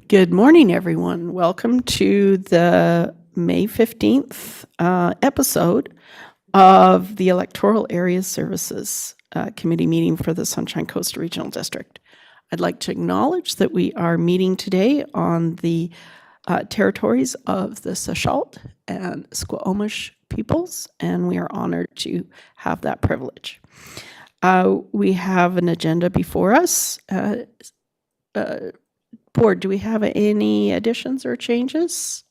Good morning, everyone. Welcome to the May 15th episode of the Electoral Area Services Committee meeting for the Sunshine Coast Regional District. I'd like to acknowledge that we are meeting today on the territories of the Sechelt and Squamish peoples, and we are honored to have that privilege. We have an agenda before us. Board, do we have any additions or changes?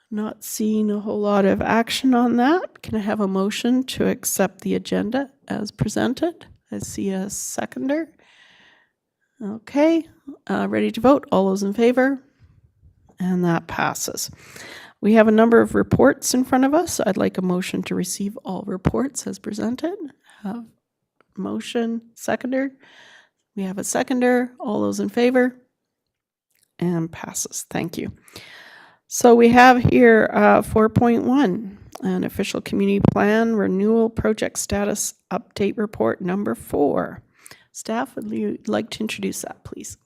Not seeing a whole lot of action on that. Can I have a motion to accept the agenda as presented? I see a seconder. Okay, ready to vote? All those in favor? And that passes. We have a number of reports in front of us. I'd like a motion to receive all reports as presented. Motion, seconder. We have a seconder. All those in favor? And passes. Thank you. So we have here 4.1, an official community plan renewal project status update report number 4. Staff, would you like to introduce that, please?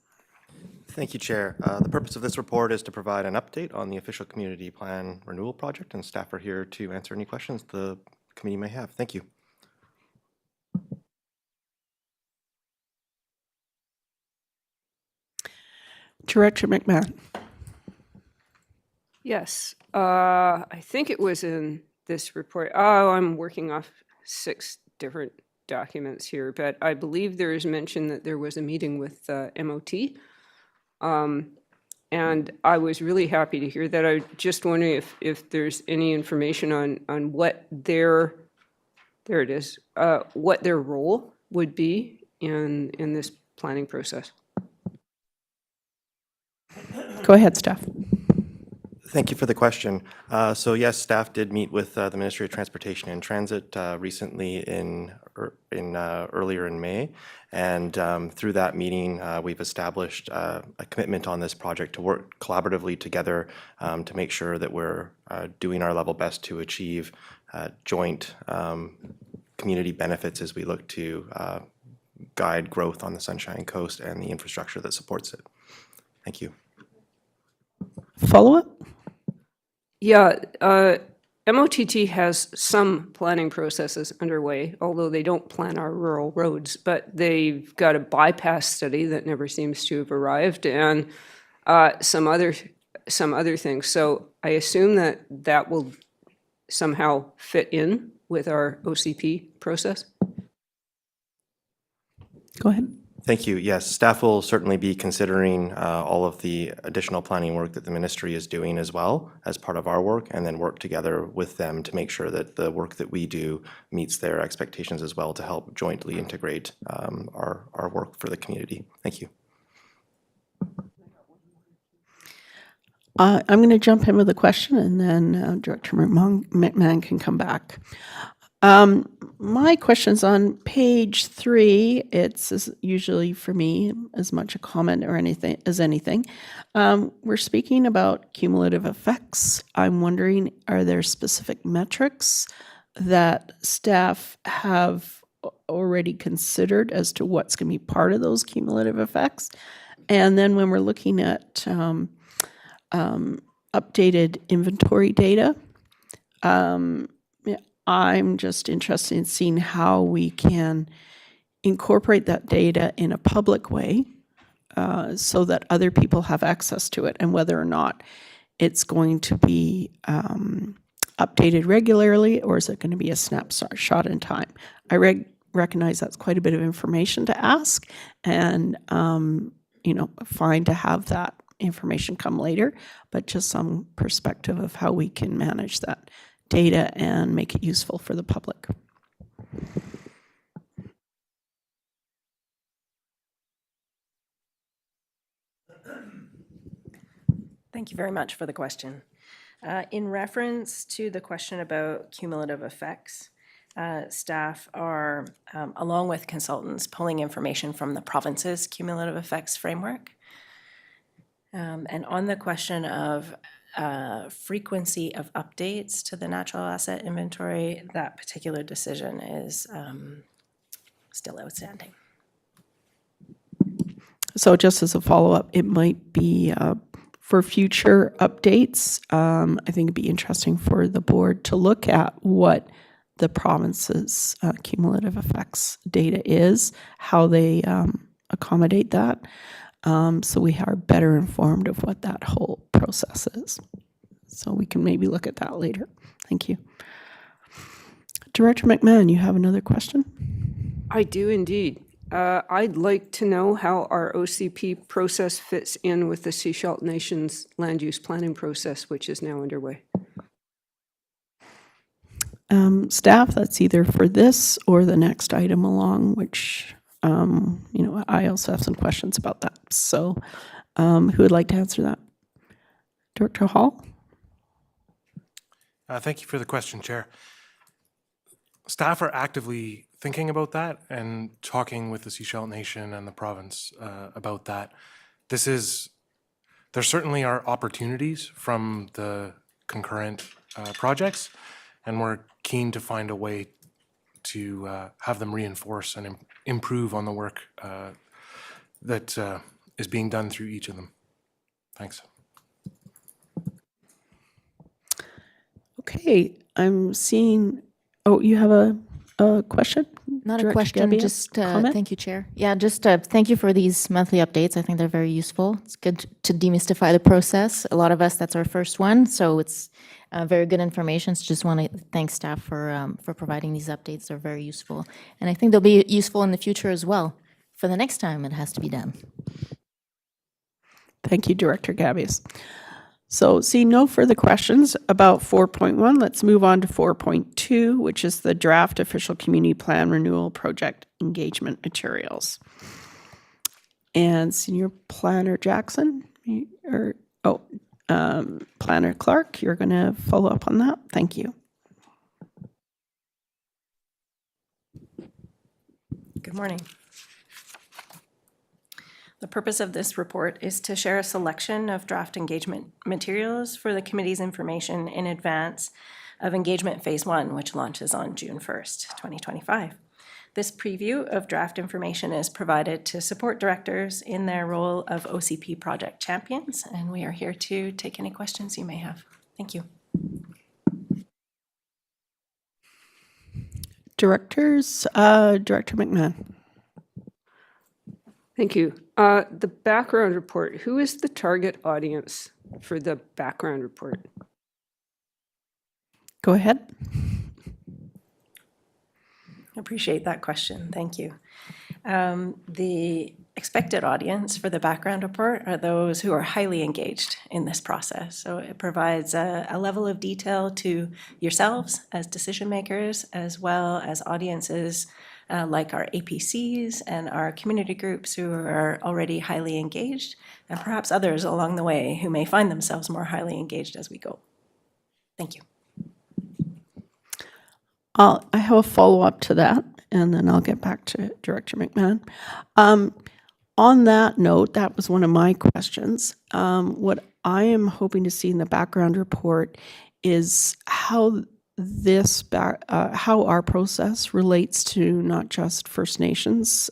Thank you, Chair. The purpose of this report is to provide an update on the official community plan renewal project, and staff are here to answer any questions the committee may have. Thank you. Director McMahon. Yes, I think it was in this report. Oh, I'm working off 6 different documents here, but I believe there is mention that there was a meeting with MOT. And I was really happy to hear that. I'm just wondering if there's any information on what their, there it is, what their role would be in this planning process. Go ahead, staff. Thank you for the question. So yes, staff did meet with the Ministry of Transportation and Transit recently earlier in May, and through that meeting we've established a commitment on this project to work collaboratively together to make sure that we're doing our level best to achieve joint community benefits as we look to guide growth on the Sunshine Coast and the infrastructure that supports it. Thank you. Follow-up? Yeah, MOTT has some planning processes underway, although they don't plan our rural roads, but they've got a bypass study that never seems to have arrived, and some other things. So I assume that will somehow fit in with our OCP process. Go ahead. Thank you. Yes, staff will certainly be considering all of the additional planning work that the ministry is doing as well as part of our work, and then work together with them to make sure that the work that we do meets their expectations as well to help jointly integrate our work for the community. Thank you. I'm going to jump in with a question, and then Director McMahon can come back. My question's on page 3. It's usually for me as much a comment or anything as anything. We're speaking about cumulative effects. I'm wondering, are there specific metrics that staff have already considered as to what's going to be part of those cumulative effects? And then when we're looking at updated inventory data, I'm just interested in seeing how we can incorporate that data in a public way so that other people have access to it, and whether or not it's going to be updated regularly, or is it going to be a snapshot in time. I recognize that's quite a bit of information to ask, and fine to have that information come later, but just some perspective of how we can manage that data and make it useful for the public. Thank you very much for the question. In reference to the question about cumulative effects, staff are, along with consultants, pulling information from the province's cumulative effects framework. And on the question of frequency of updates to the natural asset inventory, that particular decision is still outstanding. So just as a follow-up, it might be for future updates, I think it'd be interesting for the board to look at what the province's cumulative effects data is, how they accommodate that, so we are better informed of what that whole process is. So we can maybe look at that later. Thank you. Director McMahon, you have another question? I do indeed. I'd like to know how our OCP process fits in with the Sechelt Nation's land use planning process, which is now underway. Staff, that's either for this or the next item along, which, I also have some questions about that. So who would like to answer that? Director Hall? Thank you for the question, Chair. Staff are actively thinking about that and talking with the Sechelt Nation and the province about that. There certainly are opportunities from the concurrent projects, and we're keen to find a way to have them reinforce and improve on the work that is being done through each of them. Thanks. Okay, I'm seeing, you have a question? Not Director a question, Gebbia? just Comment? thank you, Chair. Yeah, just thank you for these monthly updates. I think they're very useful. It's good to demystify the process. A lot of us, that's our first one, so it's very good information. So just want to thank staff for providing these updates. They're very useful. And I think they'll be useful in the future as well for the next time it has to be done. Thank you, Director Gabius. So see no further questions about 4.1. Let's move on to 4.2, which is the draft official community plan renewal project engagement materials. And Senior Planner Jackson, Planner Clark, you're going to follow up on that. Thank you. Good morning. The purpose of this report is to share a selection of draft engagement materials for the committee's information in advance of Engagement Phase 1, which launches on June 1st, 2025. This preview of draft information is provided to support directors in their role of OCP project champions, and we are here to take any questions you may have. Thank you. Directors, Director McMahon. Thank you. The background report, who is the target audience for the background report? Go ahead. I appreciate that question. Thank you. The expected audience for the background report are those who are highly engaged in this process. So it provides a level of detail to yourselves as decision makers, as well as audiences like our APCs and our community groups who are already highly engaged, and perhaps others along the way who may find themselves more highly engaged as we go. Thank you. I have a follow-up to that, and then I'll get back to Director McMahon. On that note, that was one of my questions. What I am hoping to see in the background report is how how our process relates to not just First Nations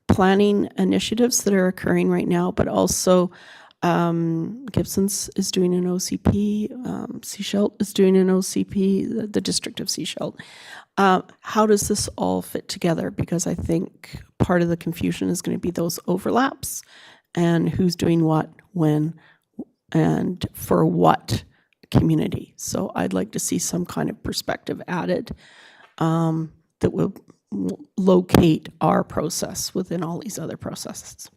planning initiatives that are occurring right now, but also Gibson's is doing an OCP, Sechelt is doing an OCP, the District of Sechelt. How does this all fit together? Because I think part of the confusion is going to be those overlaps and who's doing what, when, and for what community. So I'd like to see some kind of perspective added that will locate our process within all these other processes.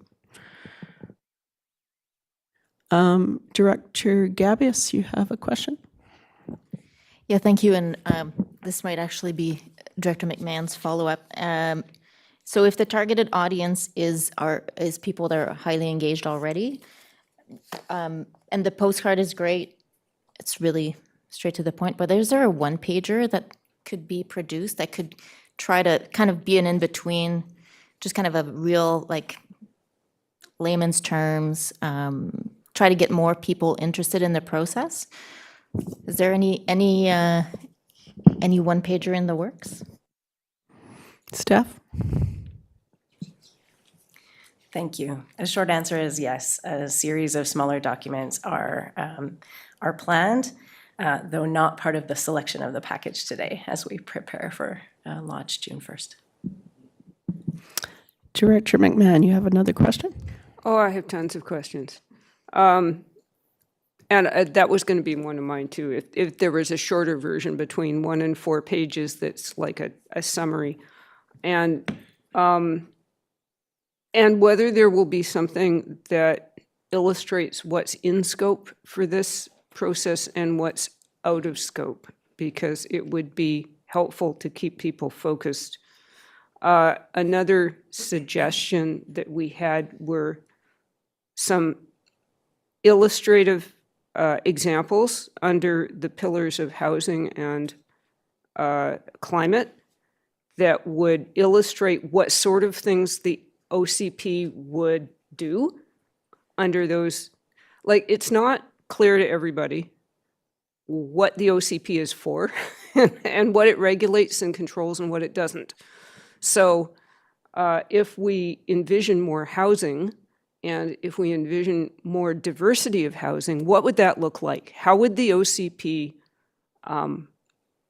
Director Gabius, you have a question? Yeah, thank you. And this might actually be Director McMahon's follow-up. So if the targeted audience is people that are highly engaged already, and the postcard is great, it's really straight to the point, but is there a one-pager that could be produced that could try to kind of be an in-between, just kind of a real, like, layman's terms, try to get more people interested in the process? Is there any one-pager in the works? Steph? Thank you. A short answer is yes. A series of smaller documents are planned, though not part of the selection of the package today as we prepare for launch June 1st. Director McMahon, you have another question? Oh, I have tons of questions. And that was going to be one of mine too. If there was a shorter version between 1 and 4 pages that's like a summary. And whether there will be something that illustrates what's in scope for this process and what's out of scope, because it would be helpful to keep people focused. Another suggestion that we had were some illustrative examples under the pillars of housing and climate that would illustrate what sort of things the OCP would do under those. Like, it's not clear to everybody what the OCP is for and what it regulates and controls and what it doesn't. So if we envision more housing and if we envision more diversity of housing, what would that look like? How would the OCP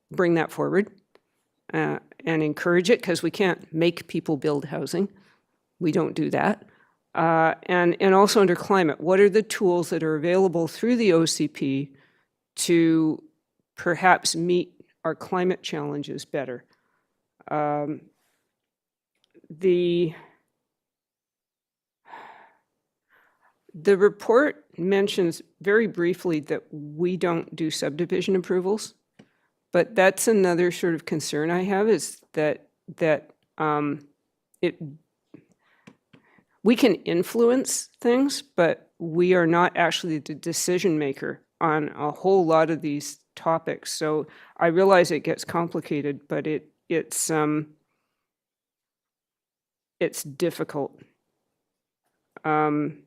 bring that forward and encourage it? Because we can't make people build housing. We don't do that. And also under climate, what are the tools that are available through the OCP to perhaps meet our climate challenges better? The report mentions very briefly that we don't do subdivision approvals, but that's another sort of concern I have, is that we can influence things, but we are not actually the decision maker on a whole lot of these topics. So I realize it gets complicated, but it's difficult. And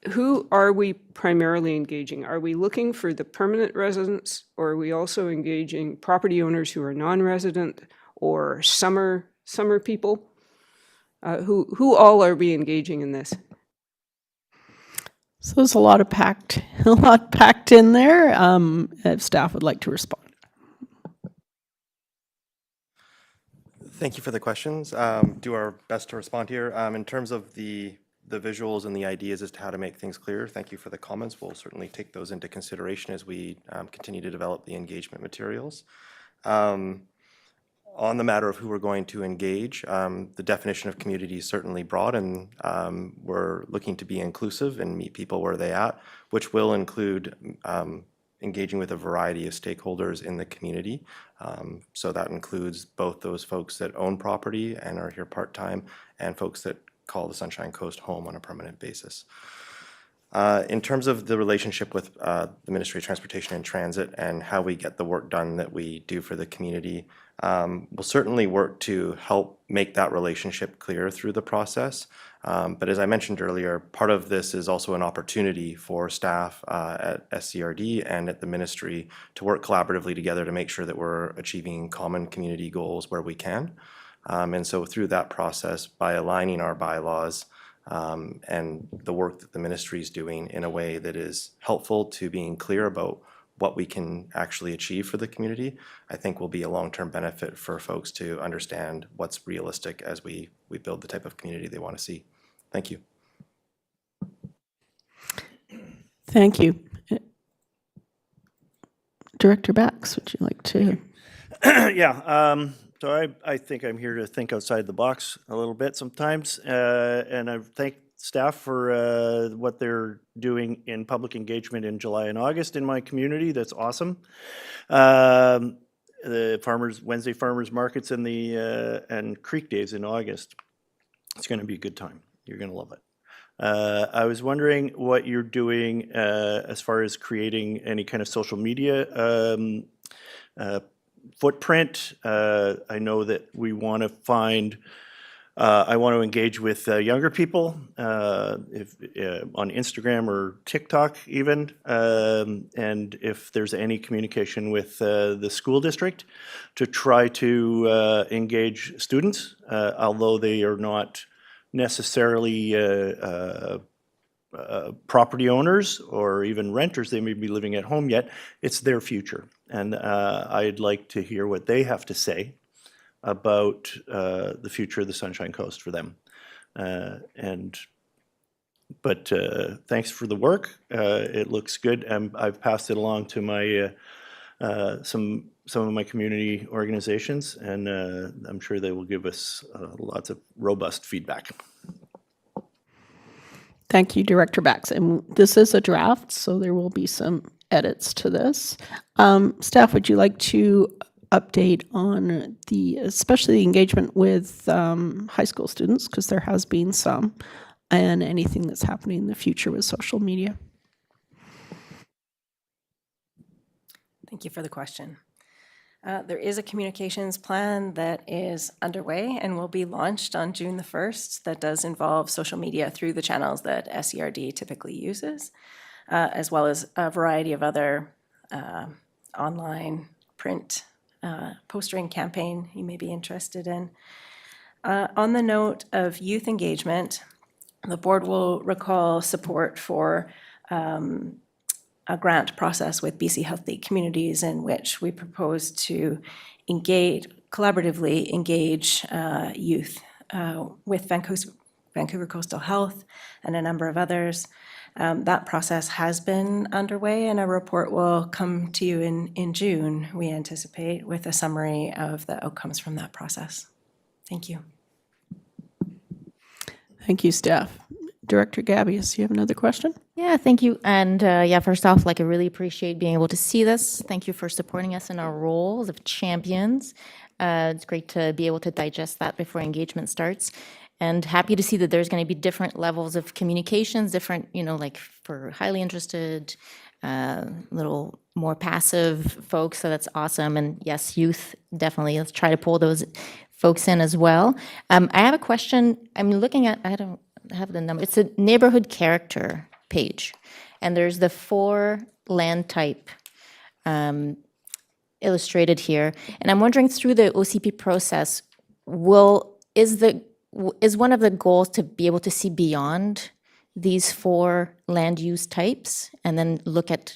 who are we primarily engaging? Are we looking for the permanent residents, or are we also engaging property owners who are non-resident, or summer people? Who all are we engaging in this? So there's a lot packed in there. If staff would like to respond. Thank you for the questions. Do our best to respond here. In terms of the visuals and the ideas as to how to make things clearer, thank you for the comments. We'll certainly take those into consideration as we continue to develop the engagement materials. On the matter of who we're going to engage, the definition of community is certainly broad, and we're looking to be inclusive and meet people where they at, which will include engaging with a variety of stakeholders in the community. So that includes both those folks that own property and are here part-time, and folks that call the Sunshine Coast home on a permanent basis. In terms of the relationship with the Ministry of Transportation and Transit and how we get the work done that we do for the community, we'll certainly work to help make that relationship clear through the process. But as I mentioned earlier, part of this is also an opportunity for staff at SCRD and at the ministry to work collaboratively together to make sure that we're achieving common community goals where we can. And so through that process, by aligning our bylaws and the work that the ministry is doing in a way that is helpful to being clear about what we can actually achieve for the community, I think will be a long-term benefit for folks to understand what's realistic as we build the type of community they want to see. Thank you. Thank you. Director Bax, would you like to? Yeah, so I think I'm here to think outside the box a little bit sometimes, and I thank staff for what they're doing in public engagement in July and August in my community. That's awesome. The Wednesday farmers markets and the and Creek Days in August. It's going to be a good time. You're going to love it. I was wondering what you're doing as far as creating any kind of social media footprint. I know that we want to find, I want to engage with younger people if on Instagram or TikTok even, and if there's any communication with the school district to try to engage students, although they are not necessarily property owners or even renters. They may be living at home yet. It's their future. And I'd like to hear what they have to say about the future of the Sunshine Coast for them. But thanks for the work. It looks good. I've passed it along to my some of my community organizations, and I'm sure they will give us lots of robust feedback. Thank you, Director Bax. And this is a draft, so there will be some edits to this. Staff, would you like to update on especially the engagement with high school students, because there has been some, and anything that's happening in the future with social media? Thank you for the question. There is a communications plan that is underway and will be launched on June the 1st that does involve social media through the channels that SERD typically uses, as well as a variety of other online, print, postering campaign you may be interested in. On the note of youth engagement, the board will recall support for a grant process with BC Healthy Communities in which we propose to collaboratively engage youth with Vancouver Coastal Health and a number of others. That process has been underway, and a report will come to you in June, we anticipate, with a summary of the outcomes from that process. Thank you. Thank you, staff. Director Gabius, you have another question? Yeah, thank you. And yeah, first off, I really appreciate being able to see this. Thank you for supporting us in our roles of champions. It's great to be able to digest that before engagement starts. And happy to see that there's going to be different levels of communications, different, for highly interested, little more passive folks. So that's awesome. And yes, youth, definitely. Let's try to pull those folks in as well. I have a question. I'm looking at, I don't have the number. It's a neighborhood character page. And there's the 4 land type illustrated here. And I'm wondering, through the OCP process, is one of the goals to be able to see beyond these 4 land use types and then look at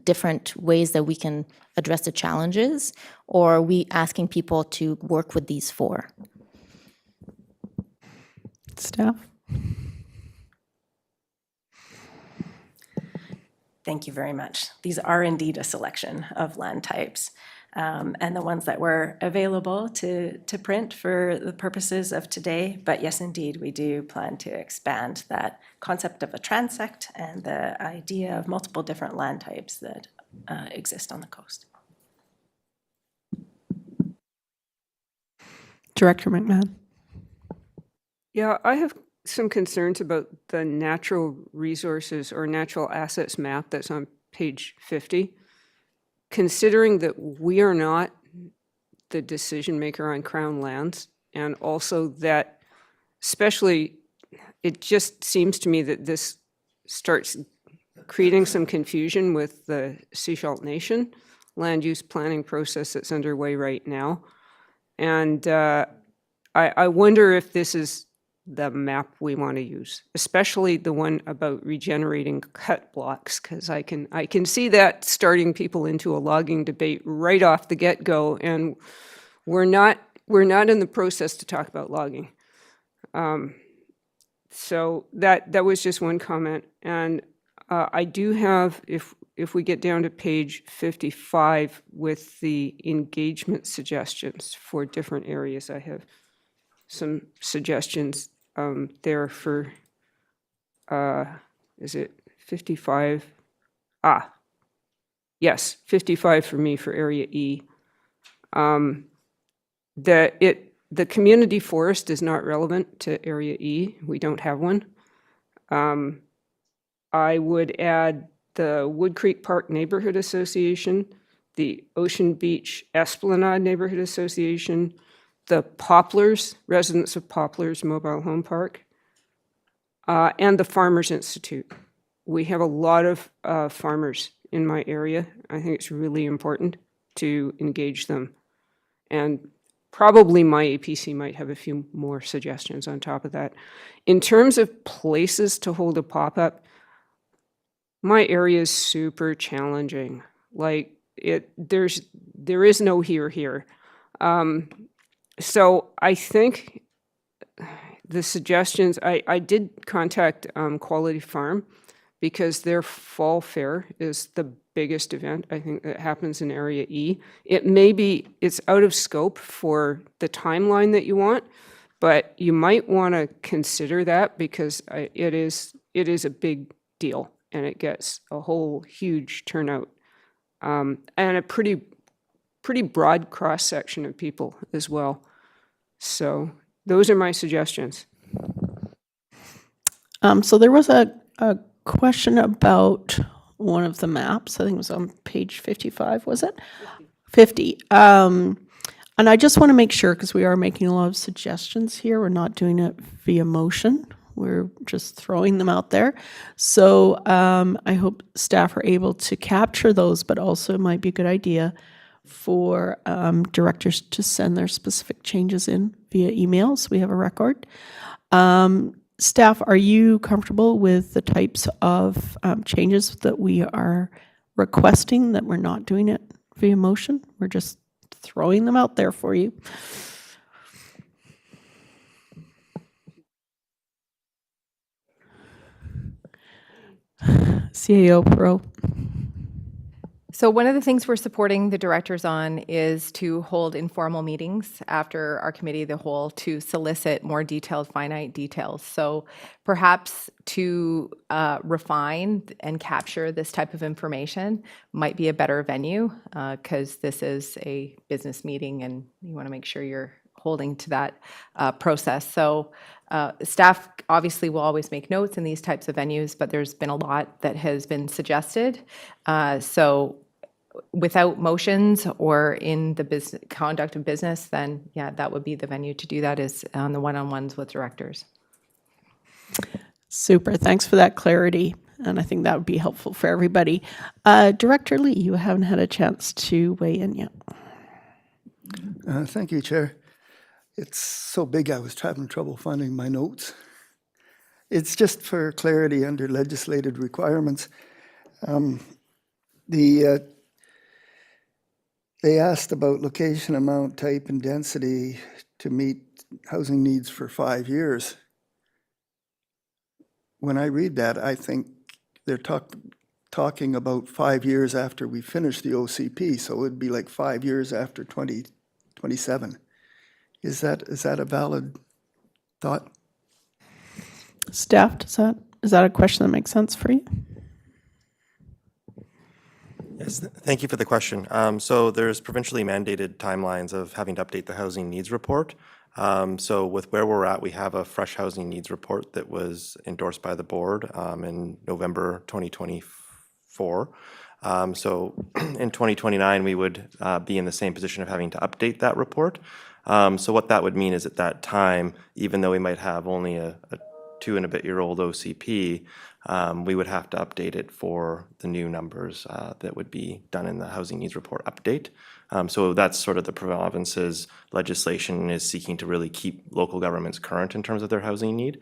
different ways that we can address the challenges? Or are we asking people to work with these 4? Staff? Thank you very much. These are indeed a selection of land types, and the ones that were available to print for the purposes of today. But yes, indeed, we do plan to expand that concept of a transect and the idea of multiple different land types that exist on the coast. Director McMahon? Yeah, I have some concerns about the natural resources or natural assets map that's on page 50. Considering that we are not the decision maker on Crown lands, and also that, especially, it just seems to me that this starts creating some confusion with the Sechelt Nation land use planning process that's underway right now. And I wonder if this is the map we want to use, especially the one about regenerating cut blocks, because I can see that starting people into a logging debate right off the get-go, and we're not in the process to talk about logging. So that was just one comment, and I do have, if we get down to page 55 with the engagement suggestions for different areas, I have some suggestions there for, is it 55? Yes, 55 for me for Area E. The community forest is not relevant to Area E. We don't have one. I would add the Wood Creek Park Neighborhood Association, the Ocean Beach Esplanade Neighborhood Association, the Poplars, Residents of Poplars Mobile Home Park, and the Farmers Institute. We have a lot of farmers in my area. I think it's really important to engage them. And probably my APC might have a few more suggestions on top of that. In terms of places to hold a pop-up, my area is super challenging. Like there is no here. So I think the suggestions, I did contact Quality Farm because their fall fair is the biggest event, I think, that happens in Area E. It's out of scope for the timeline that you want, but you might want to consider that because it is a big deal and it gets a whole huge turnout and a pretty broad cross-section of people as well. So those are my suggestions. So there was a question about one of the maps. I think it was on page 55, was it? 50. And I just want to make sure, because we are making a lot of suggestions here, we're not doing it via motion. We're just throwing them out there. So I hope staff are able to capture those, but also it might be a good idea for directors to send their specific changes in via email so we have a record. Staff, are you comfortable with the types of changes that we are requesting, that we're not doing it via motion? We're just throwing them out there for you. CAO Pro. So one of the things we're supporting the directors on is to hold informal meetings after our committee of the whole to solicit more detailed, finite details. So perhaps to refine and capture this type of information might be a better venue because this is a business meeting and you want to make sure you're holding to that process. So staff obviously will always make notes in these types of venues, but there's been a lot that has been suggested. So without motions or in the conduct of business, then yeah, that would be the venue to do that, is on the one-on-ones with directors. Super. Thanks for that clarity. And I think that would be helpful for everybody. Director Lee, you haven't had a chance to weigh in yet. Thank you, Chair. It's so big I was having trouble finding my notes. It's just for clarity under legislated requirements. They asked about location, amount, type, and density to meet housing needs for 5 years. When I read that, I think they're talking about 5 years after we finish the OCP, so it'd be like 5 years after 2027. Is that a valid thought? Staff, is that a question that makes sense for you? Yes, thank you for the question. So there's provincially mandated timelines of having to update the housing needs report. So with where we're at, we have a fresh housing needs report that was endorsed by the board in November 2024. So in 2029, we would be in the same position of having to update that report. So what that would mean is at that time, even though we might have only a 2-and-a-bit-year-old OCP, we would have to update it for the new numbers that would be done in the housing needs report update. So that's sort of the province's legislation is seeking to really keep local governments current in terms of their housing need.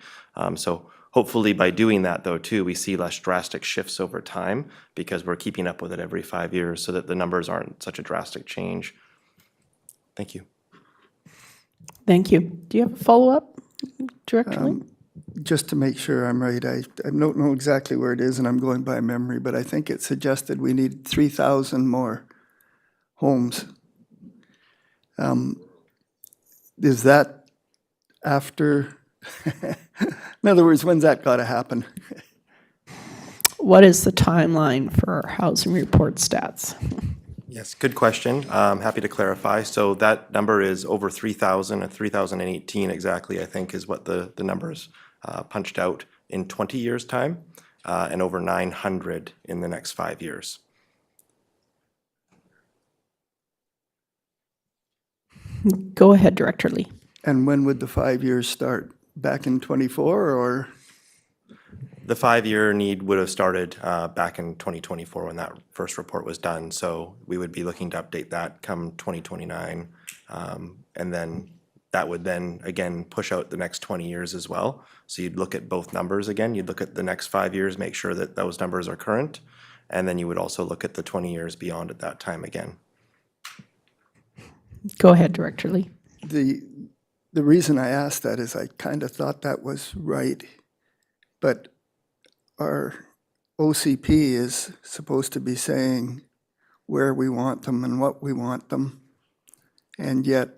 So hopefully by doing that, though, too, we see less drastic shifts over time because we're keeping up with it every 5 years so that the numbers aren't such a drastic change. Thank you. Thank you. Do you have a follow-up, Director Lee? Just to make sure I'm right, I don't know exactly where it is and I'm going by memory, but I think it suggested we need 3,000 more homes. Is that after, in other words, when's that got to happen? What is the timeline for housing report stats? Yes, good question. Happy to clarify. So that number is over 3,000, 3,018 exactly, I think, is what the numbers punched out in 20 years' time, and over 900 in the next 5 years. Go ahead, Director Lee. And when would the 5 years start? Back in 24 or? The 5-year need would have started back in 2024 when that first report was done. So we would be looking to update that come 2029 and then that would then, again, push out the next 20 years as well. So you'd look at both numbers again. You'd look at the next 5 years, make sure that those numbers are current, and then you would also look at the 20 years beyond at that time again. Go ahead, Director Lee. The reason I asked that is I kind of thought that was right, but our OCP is supposed to be saying where we want them and what we want them, and yet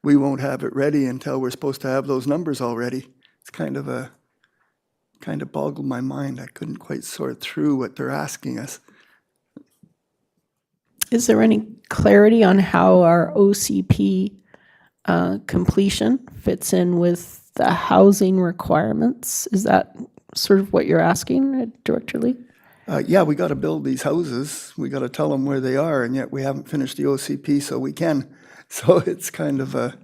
we won't have it ready until we're supposed to have those numbers already. It's kind of boggled my mind. I couldn't quite sort through what they're asking us. Is there any clarity on how our OCP completion fits in with the housing requirements? Is that sort of what you're asking, Director Lee? Yeah, we got to build these houses. We got to tell them where they are, and yet we haven't finished the OCP, so we can. So it's kind of a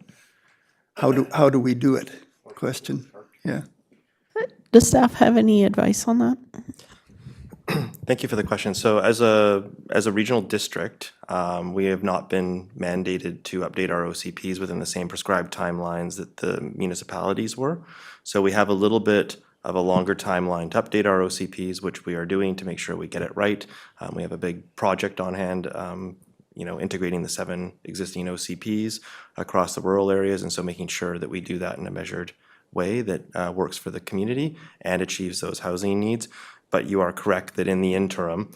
how do we do it question. Yeah. Does staff have any advice on that? Thank you for the question. So as a regional district, we have not been mandated to update our OCPs within the same prescribed timelines that the municipalities were. So we have a little bit of a longer timeline to update our OCPs, which we are doing to make sure we get it right. We have a big project on hand, integrating the 7 existing OCPs across the rural areas, and so making sure that we do that in a measured way that works for the community and achieves those housing needs. But you are correct that in the interim,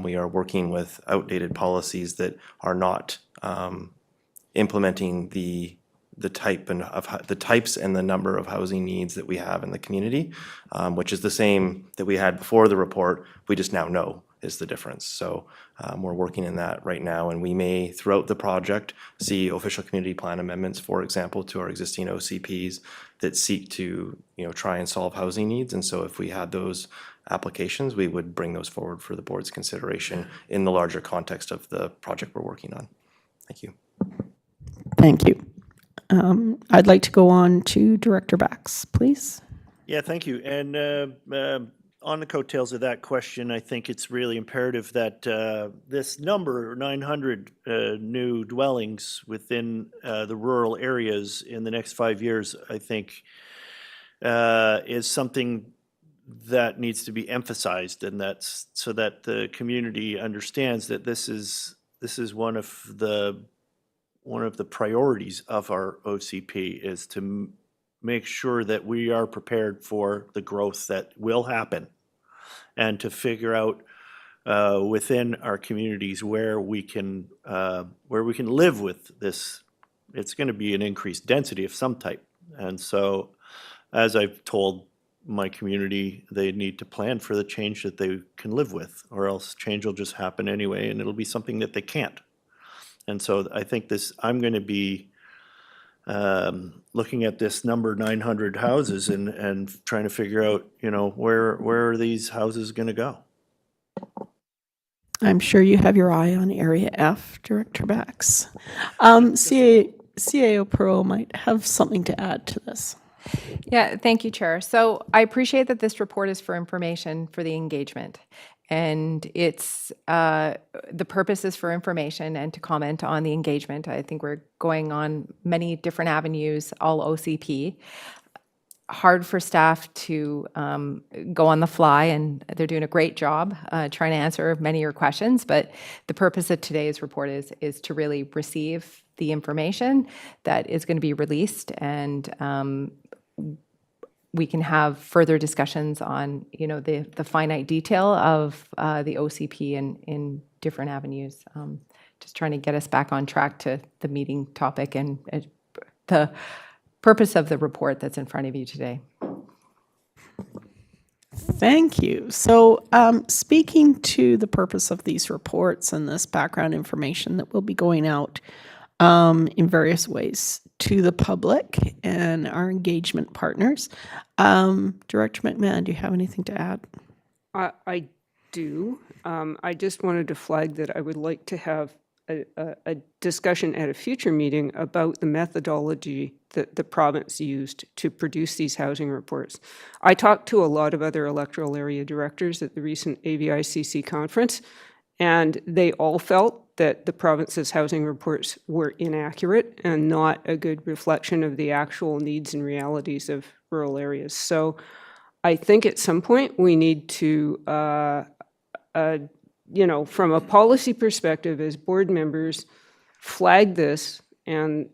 we are working with outdated policies that are not implementing the types and the number of housing needs that we have in the community, which is the same that we had before the report. We just now know is the difference. So we're working in that right now, and we may, throughout the project, see official community plan amendments, for example, to our existing OCPs that seek to try and solve housing needs. And so if we had those applications, we would bring those forward for the board's consideration in the larger context of the project we're working on. Thank you. Thank you. I'd like to go on to Director Bax, please. Yeah, thank you. And on the coattails of that question, I think it's really imperative that this number, 900 new dwellings within the rural areas in the next 5 years, I think is something that needs to be emphasized, and that's so that the community understands that this is one of the priorities of our OCP is to make sure that we are prepared for the growth that will happen, and to figure out within our communities where we can live with this. It's going to be an increased density of some type, and so as I've told my community, they need to plan for the change that they can live with, or else change will just happen anyway, and it'll be something that they can't. And so I think I'm going to be looking at this number 900 houses and trying to figure out, where are these houses going to go? I'm sure you have your eye on Area F, Director Bax. CAO Pro might have something to add to this. Yeah, thank you, Chair. So I appreciate that this report is for information for the engagement. And it's the purpose is for information and to comment on the engagement. I think we're going on many different avenues, all OCP. Hard for staff to go on the fly, and they're doing a great job trying to answer many of your questions. But the purpose of today's report is to really receive the information that is going to be released, and we can have further discussions on, the finite detail of the OCP in different avenues. Just trying to get us back on track to the meeting topic and the purpose of the report that's in front of you today. Thank you. So speaking to the purpose of these reports and this background information that will be going out in various ways to the public and our engagement partners. Director McMahon, do you have anything to add? I do. I just wanted to flag that I would like to have a discussion at a future meeting about the methodology that the province used to produce these housing reports. I talked to a lot of other electoral area directors at the recent AVICC conference, and they all felt that the province's housing reports were inaccurate and not a good reflection of the actual needs and realities of rural areas. So I think at some point we need to, you know, from a policy perspective as board members, flag this and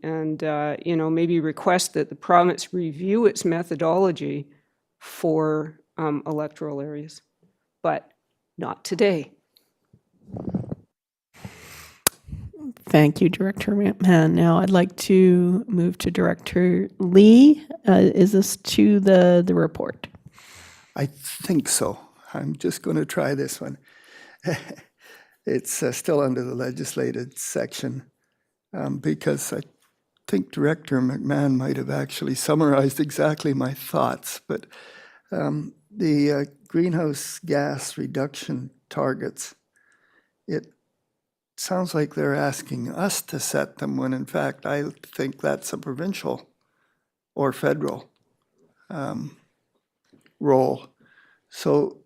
you know, maybe request that the province review its methodology for electoral areas, but not today. Thank you, Director McMahon. Now I'd like to move to Director Lee. Is this to the report? I think so. I'm just going to try this one. It's still under the legislated section because I think Director McMahon might have actually summarized exactly my thoughts, but the greenhouse gas reduction targets, it sounds like they're asking us to set them when in fact I think that's a provincial or federal role. So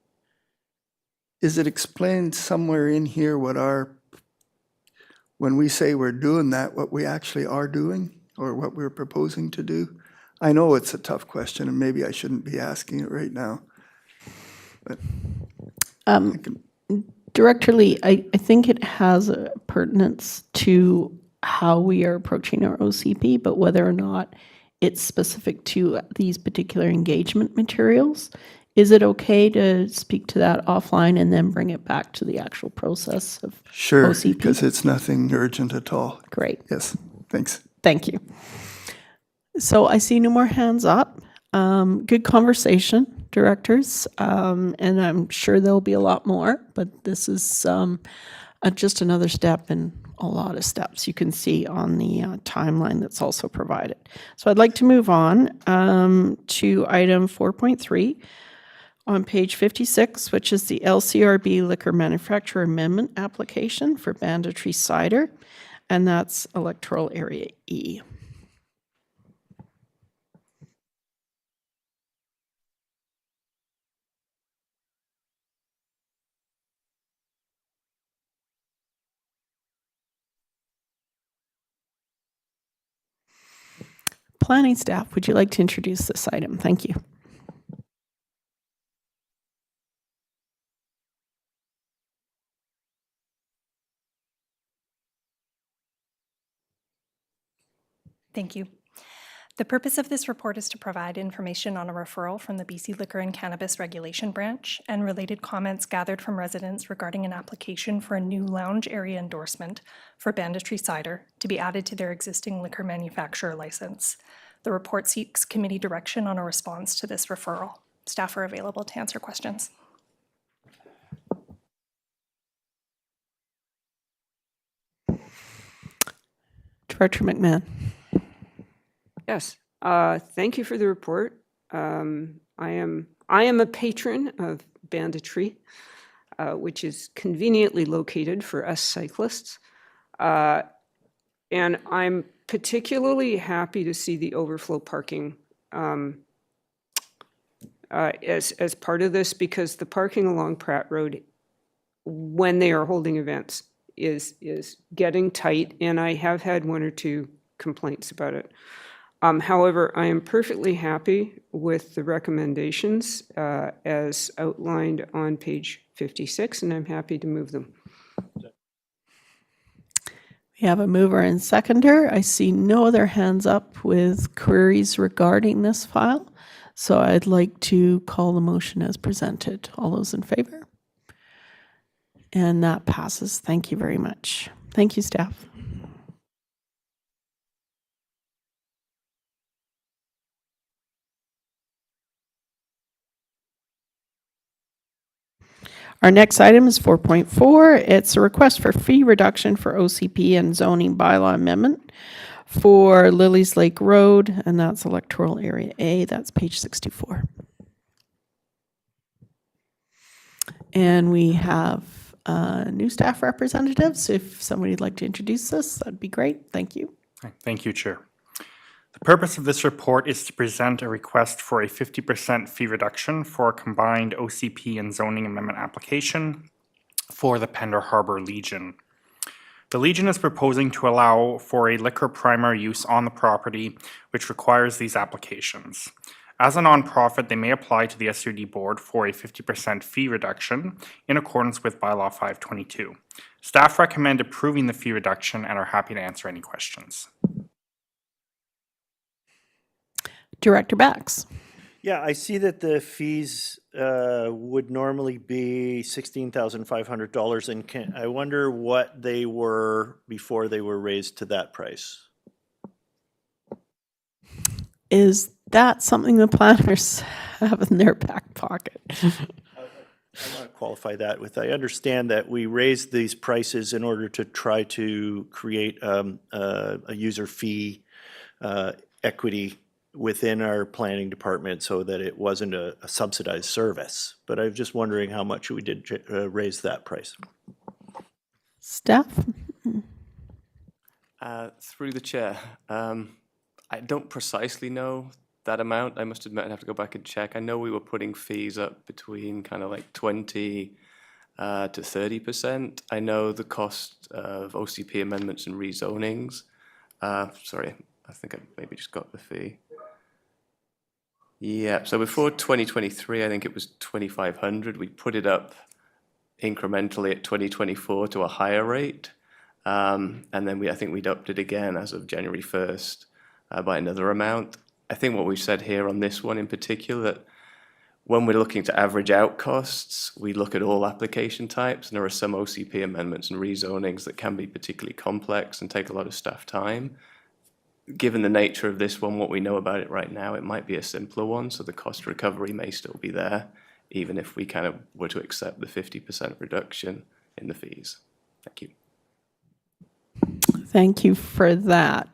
is it explained somewhere in here what when we say we're doing that, what we actually are doing or what we're proposing to do? I know it's a tough question and maybe I shouldn't be asking it right now. But Director Lee, I think it has a pertinence to how we are approaching our OCP, but whether or not it's specific to these particular engagement materials. Is it okay to speak to that offline and then bring it back to the actual process of sure, OCP? because it's nothing urgent at all. Great. Yes, thanks. Thank you. So I see no more hands up. Good conversation, directors, and I'm sure there'll be a lot more, but this is just another step in a lot of steps you can see on the timeline that's also provided. So I'd like to move on to item 4.3 on page 56, which is the LCRB Liquor Manufacturer Amendment application for Banditry Cider, and that's Electoral Area E. Planning staff, would you like to introduce this item? Thank you. Thank you. The purpose of this report is to provide information on a referral from the BC Liquor and Cannabis Regulation Branch and related comments gathered from residents regarding an application for a new lounge area endorsement for Banditry Cider to be added to their existing liquor manufacturer license. The report seeks committee direction on a response to this referral. Staff are available to answer questions. Director McMahon. Yes, thank you for the report. I am a patron of Banditry, which is conveniently located for us cyclists. And I'm particularly happy to see the overflow parking as part of this, because the parking along Pratt Road, when they are holding events, is getting tight, and I have had one or two complaints about it. However, I am perfectly happy with the recommendations as outlined on page 56, and I'm happy to move them. We have a mover and seconder. I see no other hands up with queries regarding this file, so I'd like to call the motion as presented. All those in favor? And that passes. Thank you very much. Thank you, staff. Our next item is 4.4. It's a request for fee reduction for OCP and zoning bylaw amendment for Lilies Lake Road, and that's Electoral Area A. That's page 64. And we have new staff representatives. If somebody'd like to introduce this, that'd be great. Thank you. Thank you, Chair. The purpose of this report is to present a request for a 50% fee reduction for a combined OCP and zoning amendment application for the Pender Harbor Legion. The Legion is proposing to allow for a liquor primary use on the property, which requires these applications. As a nonprofit, they may apply to the SUD board for a 50% fee reduction in accordance with Bylaw 522. Staff recommend approving the fee reduction and are happy to answer any questions. Director Bax. Yeah, I see that the fees would normally be $16,500, and I wonder what they were before they were raised to that price. Is that something the planners have in their back pocket? I want to qualify that with, I understand that we raised these prices in order to try to create a user fee equity within our planning department so that it wasn't a subsidized service. But I'm just wondering how much we did raise that price. Staff? Through the chair, I don't precisely know that amount. I must admit I'd have to go back and check. I know we were putting fees up between kind of like 20 to 30%. I know the cost of OCP amendments and rezonings. Sorry, I think I maybe just got the fee. Yeah, so before 2023, I think it was 2,500. We put it up incrementally at 2024 to a higher rate. And then I think we'd upped it again as of January 1st by another amount. I think what we've said here on this one in particular, that when we're looking to average out costs, we look at all application types, and there are some OCP amendments and rezonings that can be particularly complex and take a lot of staff time. Given the nature of this one, what we know about it right now, it might be a simpler one, so the cost recovery may still be there, even if we kind of were to accept the 50% reduction in the fees. Thank you. Thank you for that.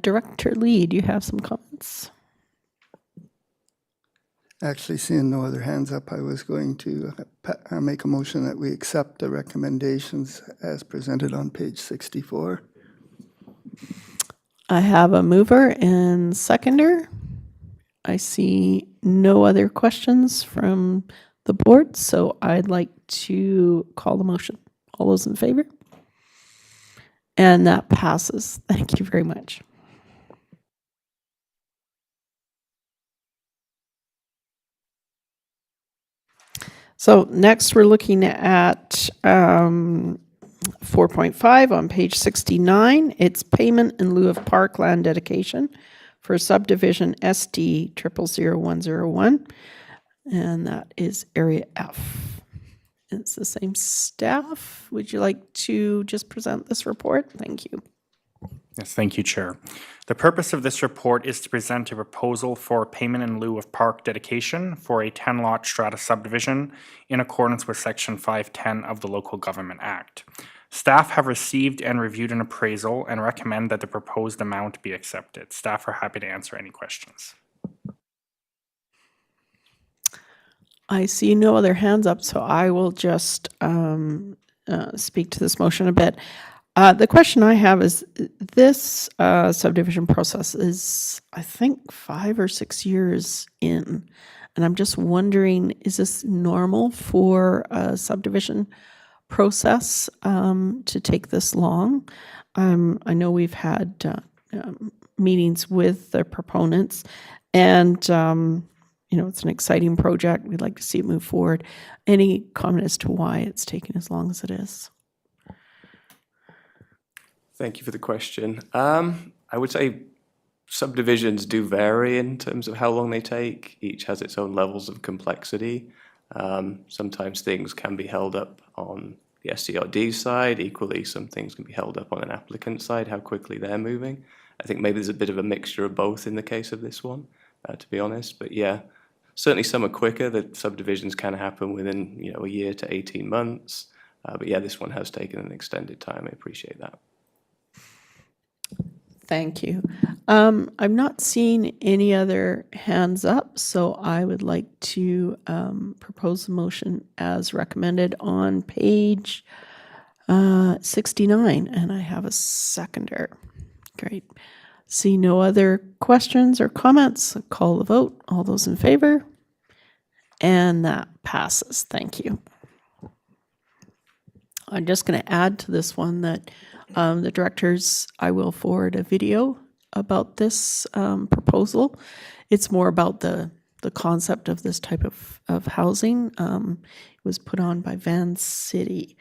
Director Lee, do you have some comments? Actually, seeing no other hands up, I was going to make a motion that we accept the recommendations as presented on page 64. I have a mover and seconder. I see no other questions from the board, so I'd like to call the motion. All those in favor? And that passes. Thank you very much. So next we're looking at 4.5 on page 69. It's payment in lieu of parkland dedication for subdivision SD 000101, and that is area F. It's the same staff. Would you like to just present this report? Thank you. Yes, thank you, Chair. The purpose of this report is to present a proposal for payment in lieu of park dedication for a 10-lot strata subdivision in accordance with Section 510 of the Local Government Act. Staff have received and reviewed an appraisal and recommend that the proposed amount be accepted. Staff are happy to answer any questions. I see no other hands up, so I will just speak to this motion a bit. The question I have is, this subdivision process is, I think, 5 or 6 years in, and I'm just wondering, is this normal for a subdivision process to take this long? I know we've had meetings with the proponents, and it's an exciting project. We'd like to see it move forward. Any comment as to why it's taking as long as it is? Thank you for the question. I would say subdivisions do vary in terms of how long they take. Each has its own levels of complexity. Sometimes things can be held up on the SCRD side. Equally, some things can be held up on an applicant side, how quickly they're moving. I think maybe there's a bit of a mixture of both in the case of this one, to be honest. But yeah, certainly some are quicker. The subdivisions can happen within a year to 18 months. But yeah, this one has taken an extended time. I appreciate that. Thank you. I'm not seeing any other hands up, so I would like to propose a motion as recommended on page 69, and I have a seconder. Great. See no other questions or comments. Call the vote. All those in favor? And that passes. Thank you. I'm just going to add to this one that the directors, I will forward a video about this proposal. It's more about the concept of this type of housing. It was put on by Van City,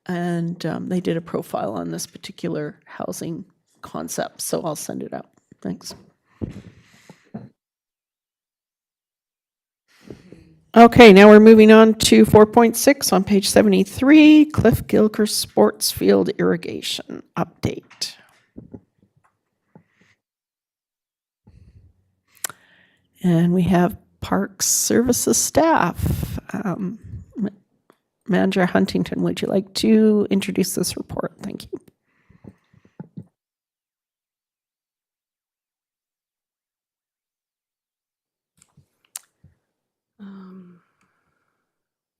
and they did a profile on this particular housing concept, so I'll send it out. Thanks. Okay, now we're moving on to 4.6 on page 73, Cliff Gilker Sports Field Irrigation Update. And we have Parks Services staff. Manager Huntington, would you like to introduce this report? Thank you.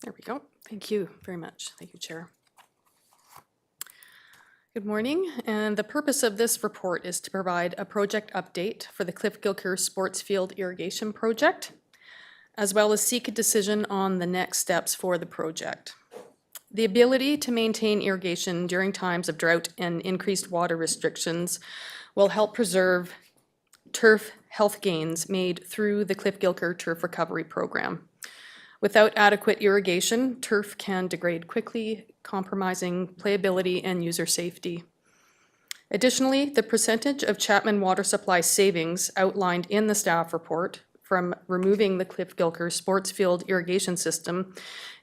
There we go. Thank you very much. Thank you, Chair. Good morning, and the purpose of this report is to provide a project update for the Cliff Gilker Sports Field Irrigation Project, as well as seek a decision on the next steps for the project. The ability to maintain irrigation during times of drought and increased water restrictions will help preserve turf health gains made through the Cliff Gilker Turf Recovery Program. Without adequate irrigation, turf can degrade quickly, compromising playability and user safety. Additionally, the percentage of Chapman water supply savings outlined in the staff report from removing the Cliff Gilker sports field irrigation system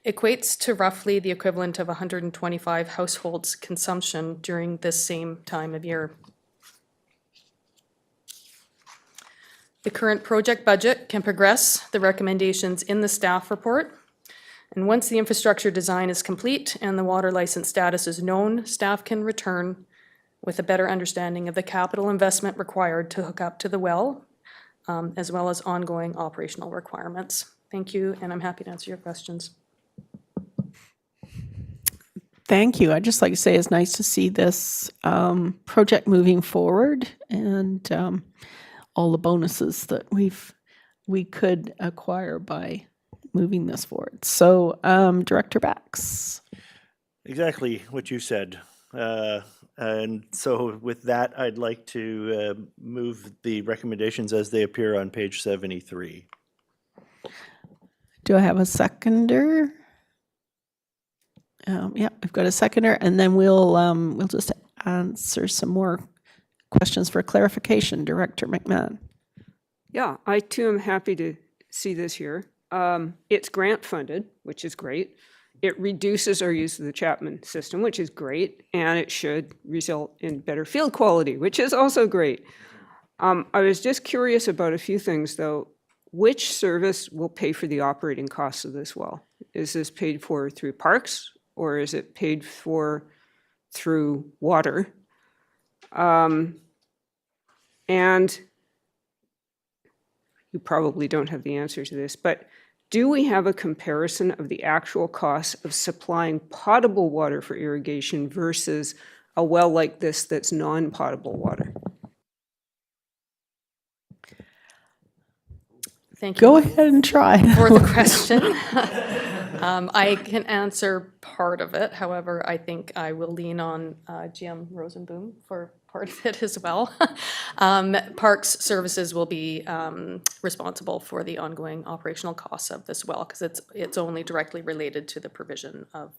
equates to roughly the equivalent of 125 households' consumption during this same time of year. The current project budget can progress the recommendations in the staff report. And once the infrastructure design is complete and the water license status is known, staff can return with a better understanding of the capital investment required to hook up to the well, as well as ongoing operational requirements. Thank you, and I'm happy to answer your questions. Thank you. I'd just like to say it's nice to see this project moving forward, and all the bonuses that we could acquire by moving this forward. So, Director Bax. Exactly what you said. And so with that, I'd like to move the recommendations as they appear on page 73. Do I have a seconder? Yeah, I've got a seconder, and then we'll just answer some more questions for clarification. Director McMahon. Yeah, I too am happy to see this here. It's grant funded, which is great. It reduces our use of the Chapman system, which is great, and it should result in better field quality, which is also great. I was just curious about a few things, though. Which service will pay for the operating costs of this well? Is this paid for through parks, or is it paid for through water? And you probably don't have the answer to this, but do we have a comparison of the actual cost of supplying potable water for irrigation versus a well like this that's non-potable water? Thank you. Go ahead and try. For the question. I can answer part of it. However, I think I will lean on GM Rosenboom for part of it as well. Parks Services will be responsible for the ongoing operational costs of this well because it's only directly related to the provision of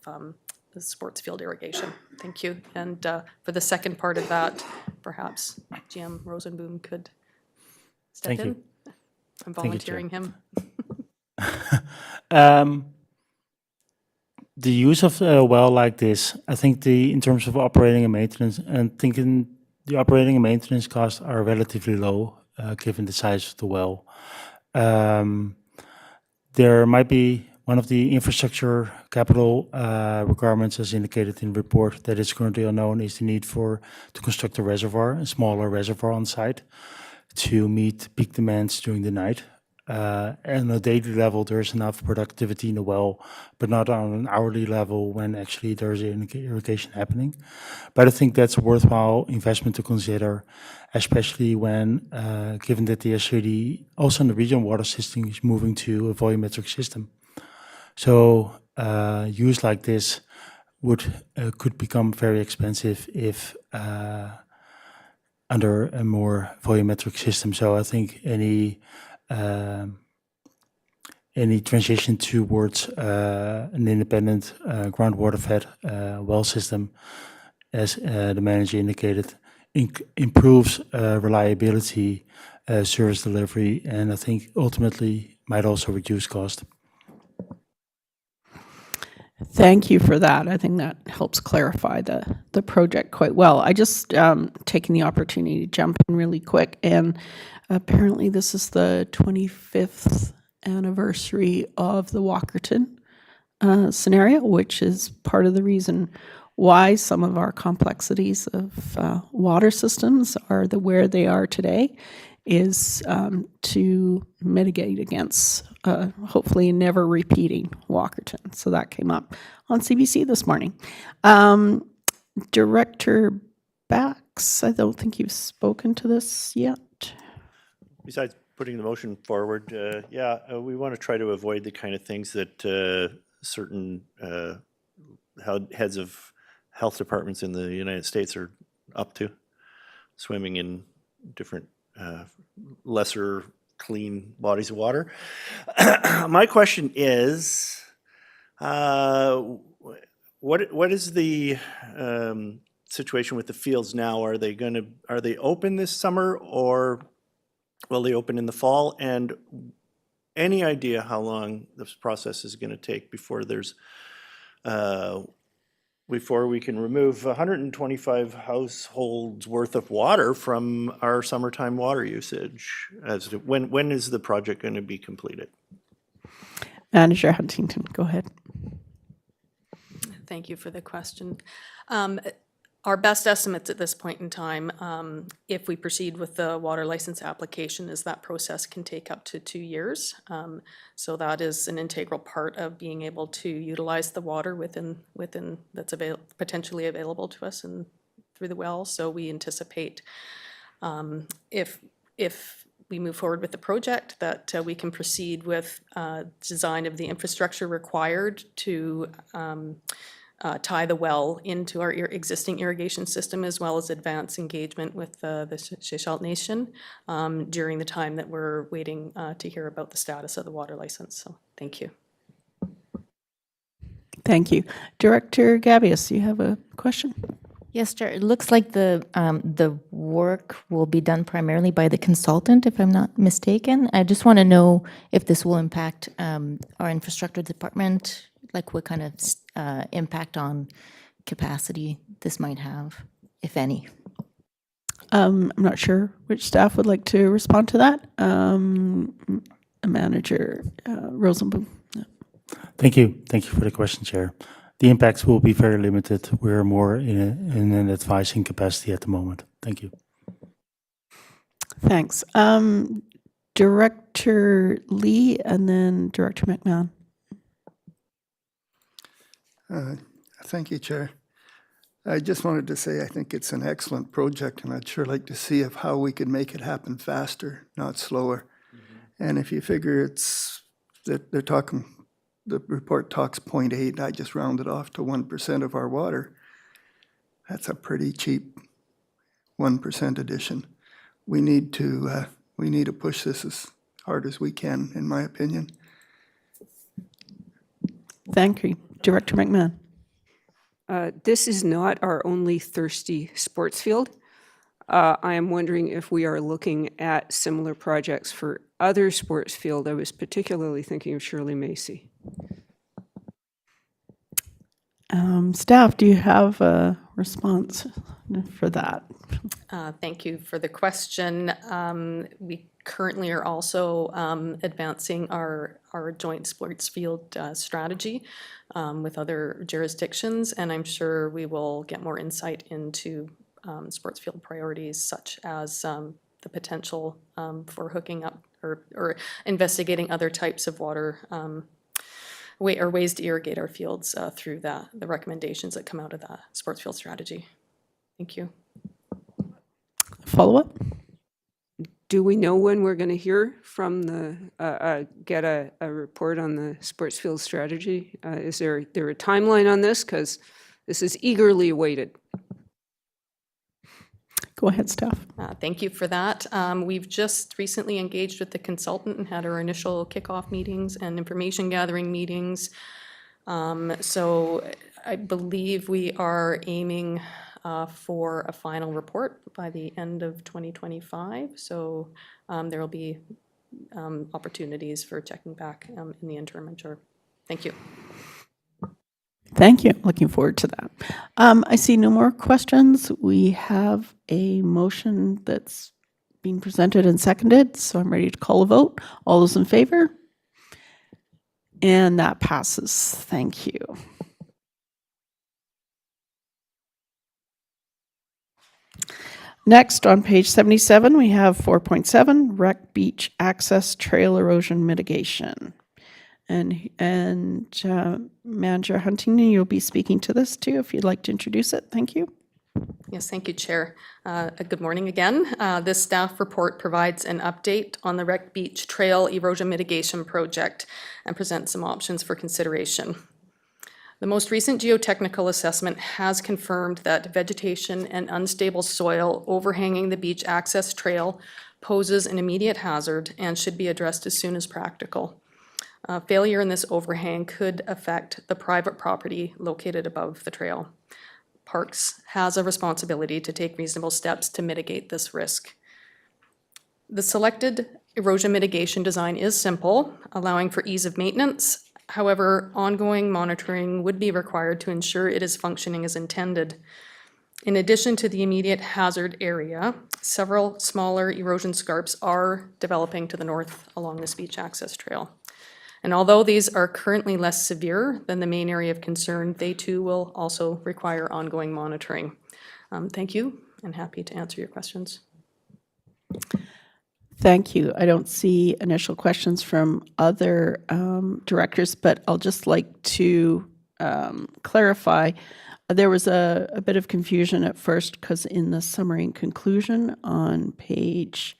the sports field irrigation. Thank you. And for the second part of that, perhaps GM Rosenboom could step in. I'm volunteering him. The use of a well like this, I think in terms of operating and maintenance, and thinking the operating and maintenance costs are relatively low given the size of the well. There might be one of the infrastructure capital requirements as indicated in the report that is currently unknown is the need to construct a reservoir, a smaller reservoir on site to meet peak demands during the night. And on a daily level, there's enough productivity in the well, but not on an hourly level when actually there's irrigation happening. But I think that's a worthwhile investment to consider, especially when, given that the SRD, also in the regional water system, is moving to a volumetric system. So use like this could become very expensive if under a more volumetric system. So I think any transition towards an independent groundwater-fed well system, as the manager indicated, improves reliability, service delivery, and I think ultimately might also reduce cost. Thank you for that. I think that helps clarify the project quite well. I just taking the opportunity to jump in really quick, and apparently this is the 25th anniversary of the Walkerton scenario, which is part of the reason why some of our complexities of water systems are where they are today, is to mitigate against hopefully never repeating Walkerton. So that came up on CBC this morning. Director Bax, I don't think you've spoken to this yet. Besides putting the motion forward, we want to try to avoid the kind of things that certain heads of health departments in the United States are up to, swimming in different lesser clean bodies of water. My question is, what is the situation with the fields now? Are they open this summer, or will they open in the fall? And any idea how long this process is going to take before before we can remove 125 households worth of water from our summertime water usage? When is the project going to be completed? Manager Huntington, go ahead. Thank you for the question. Our best estimates at this point in time, if we proceed with the water license application, is that process can take up to 2 years. So that is an integral part of being able to utilize the water within that's potentially available to us and through the well. So we anticipate if we move forward with the project, that we can proceed with design of the infrastructure required to tie the well into our existing irrigation system, as well as advance engagement with the Seychelles Nation during the time that we're waiting to hear about the status of the water license. So thank you. Thank you. Director Gabius, you have a question? Yes, Chair. It looks like the work will be done primarily by the consultant, if I'm not mistaken. I just want to know if this will impact our infrastructure department, like what kind of impact on capacity this might have, if any. I'm not sure which staff would like to respond to that. Manager Rosenboom. Yeah. Thank you. Thank you for the question, Chair. The impacts will be very limited. We're more in an advising capacity at the moment. Thank you. Thanks. Director Lee and then Director McMahon. Thank you, Chair. I just wanted to say I think it's an excellent project, and I'd sure like to see how we can make it happen faster, not slower. Mm-hmm. And if you figure they're talking, the report talks 0.8, I just rounded off to 1% of our water. That's a pretty cheap 1% addition. We need to push this as hard as we can, in my opinion. Thank you. Director McMahon. This is not our only thirsty sports field. I am wondering if we are looking at similar projects for other sports field. I was particularly thinking of Shirley Macy. Staff, do you have a response for that? Thank you for the question. We currently are also advancing our joint sports field strategy with other jurisdictions, and I'm sure we will get more insight into sports field priorities, such as the potential for hooking up or investigating other types of water or ways to irrigate our fields through the recommendations that come out of the sports field strategy. Thank you. Follow-up? Do we know when we're going to hear from get a report on the sports field strategy? Is there a timeline on this? Because This is eagerly awaited. Go ahead, Steph. Thank you for that. We've just recently engaged with the consultant and had our initial kickoff meetings and information gathering meetings. So I believe we are aiming for a final report by the end of 2025. So there will be opportunities for checking back in the interim, I'm sure. Thank you. Thank you. Looking forward to that. I see no more questions. We have a motion that's being presented and seconded, so I'm ready to call a vote. All those in favor? And that passes. Thank you. Next, on page 77, we have 4.7, Rec Beach Access Trail Erosion Mitigation. And Manager Huntington, you'll be speaking to this too, if you'd like to introduce it. Thank you. Yes, thank you, Chair. Good morning again. This staff report provides an update on the Wreck Beach Trail Erosion Mitigation Project and presents some options for consideration. The most recent geotechnical assessment has confirmed that vegetation and unstable soil overhanging the beach access trail poses an immediate hazard and should be addressed as soon as practical. Failure in this overhang could affect the private property located above the trail. Parks has a responsibility to take reasonable steps to mitigate this risk. The selected erosion mitigation design is simple, allowing for ease of maintenance. However, ongoing monitoring would be required to ensure it is functioning as intended. In addition to the immediate hazard area, several smaller erosion scarps are developing to the north along this beach access trail. And although these are currently less severe than the main area of concern, they too will also require ongoing monitoring. Thank you, and happy to answer your questions. Thank you. I don't see initial questions from other directors, but I'll just like to clarify. There was a bit of confusion at first because in the summary and conclusion on page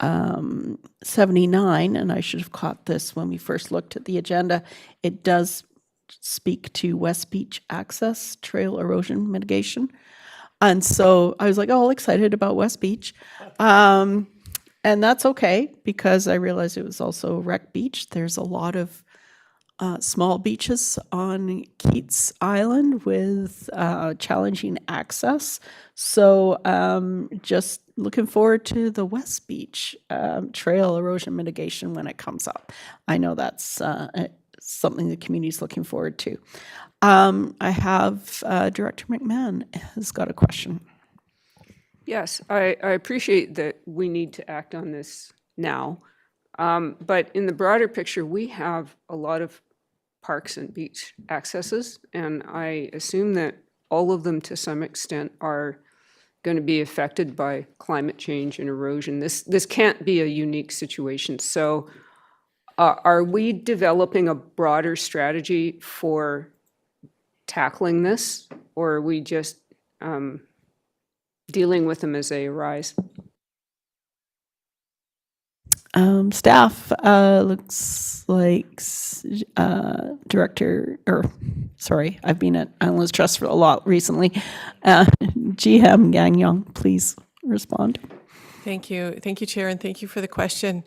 79, and I should have caught this when we first looked at the agenda, it does speak to West Beach Access Trail Erosion Mitigation. And so I was like, oh, all excited about West Beach. And that's okay, because I realized it was also Wreck Beach. There's a lot of small beaches on Keats Island with challenging access. So just looking forward to the West Beach trail erosion mitigation when it comes up. I know that's something the community is looking forward to. I have Director McMahon has got a question. Yes, I appreciate that we need to act on this now. But in the broader picture, we have a lot of parks and beach accesses, and I assume that all of them to some extent are going to be affected by climate change and erosion. This can't be a unique situation. So are we developing a broader strategy for tackling this, or are we just dealing with them as they arise? Staff looks like I've been at Islands Trust for a lot recently. GM Gagnon, please respond. Thank you, Chair, and thank you for the question.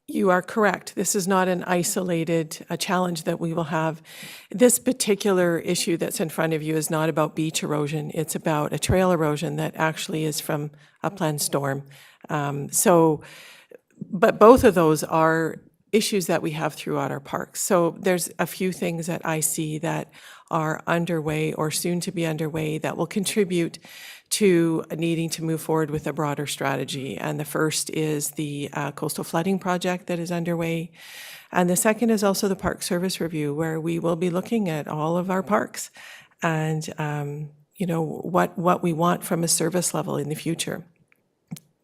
You are correct. This is not an isolated challenge that we will have. This particular issue that's in front of you is not about beach erosion. It's about a trail erosion that actually is from upland storm. But both of those are issues that we have throughout our parks. So there's a few things that I see that are underway or soon to be underway that will contribute to needing to move forward with a broader strategy. And the first is the coastal flooding project that is underway. And the second is also the park service review, where we will be looking at all of our parks and what we want from a service level in the future.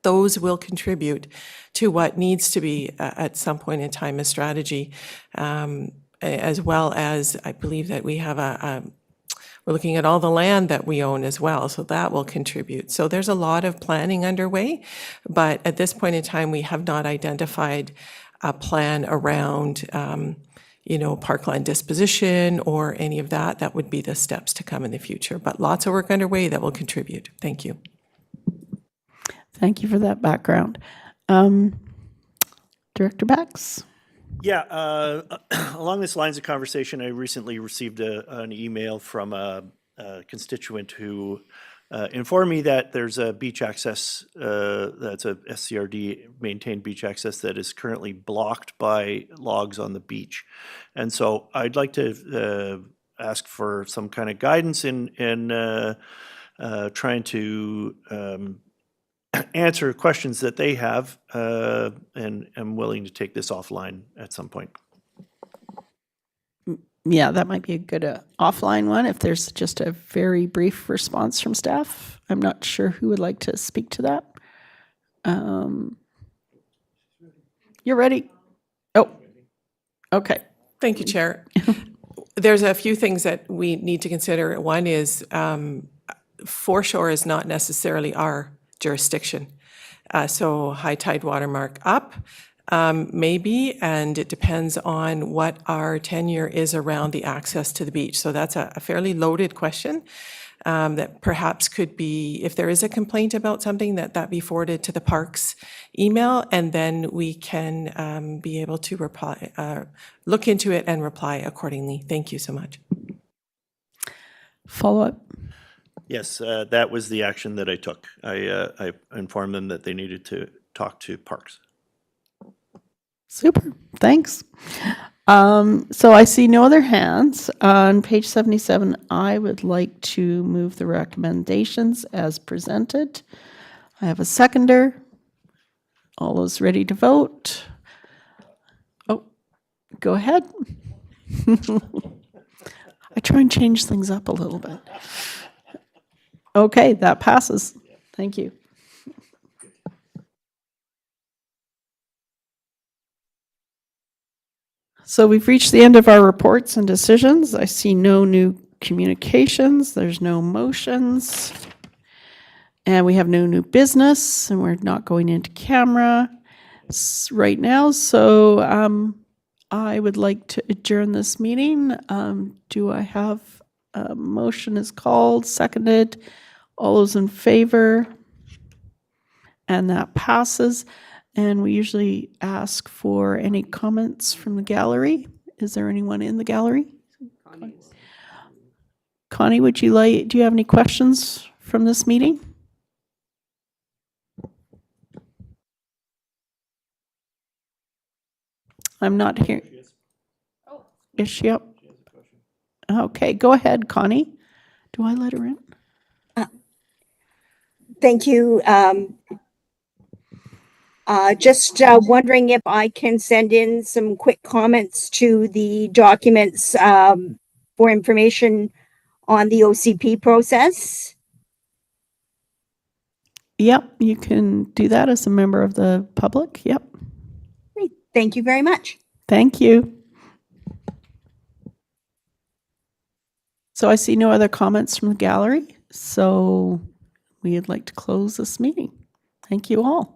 Those will contribute to what needs to be at some point in time a strategy, as well as I believe that we have we're looking at all the land that we own as well, so that will contribute. So there's a lot of planning underway, but at this point in time, we have not identified a plan around, parkland disposition or any of that. That would be the steps to come in the future. But lots of work underway that will contribute. Thank you. Thank you for that background. Director Bax? Yeah, along this lines of conversation, I recently received an email from a constituent who informed me that there's a beach access, that's a SCRD maintained beach access that is currently blocked by logs on the beach. And so I'd like to ask for some kind of guidance in trying to answer questions that they have, and I'm willing to take this offline at some point. Yeah, that might be a good offline one if there's just a very brief response from staff. I'm not sure who would like to speak to that. You're ready? Oh, okay. Thank you, Chair. There's a few things that we need to consider. One is foreshore is not necessarily our jurisdiction. So high tide watermark up, maybe, and it depends on what our tenure is around the access to the beach. So that's a fairly loaded question that perhaps could be, if there is a complaint about something, that be forwarded to the parks email, and then we can be able to reply, look into it and reply accordingly. Thank you so much. Follow up? Yes, that was the action that I took. I informed them that they needed to talk to parks. Super, thanks. So I see no other hands. On page 77, I would like to move the recommendations as presented. I have a seconder. All those ready to vote? Oh, go ahead. I try and change things up a little bit. Okay, that passes. Thank you. So we've reached the end of our reports and decisions. I see no new communications. There's no motions. And we have no new business, and we're not going into camera right now. So I would like to adjourn this meeting. Do I have a motion is called, seconded? All those in favor? And that passes. And we usually ask for any comments from the gallery. Is there anyone in the gallery? Connie, do you have any questions from this meeting? I'm not here. Is she up? Okay, go ahead, Connie. Do I let her in? Thank you. Just wondering if I can send in some quick comments to the documents for information on the OCP process. Yep, you can do that as a member of the public. Yep. Great. Thank you very much. Thank you. So I see no other comments from the gallery. So we'd like to close this meeting. Thank you all.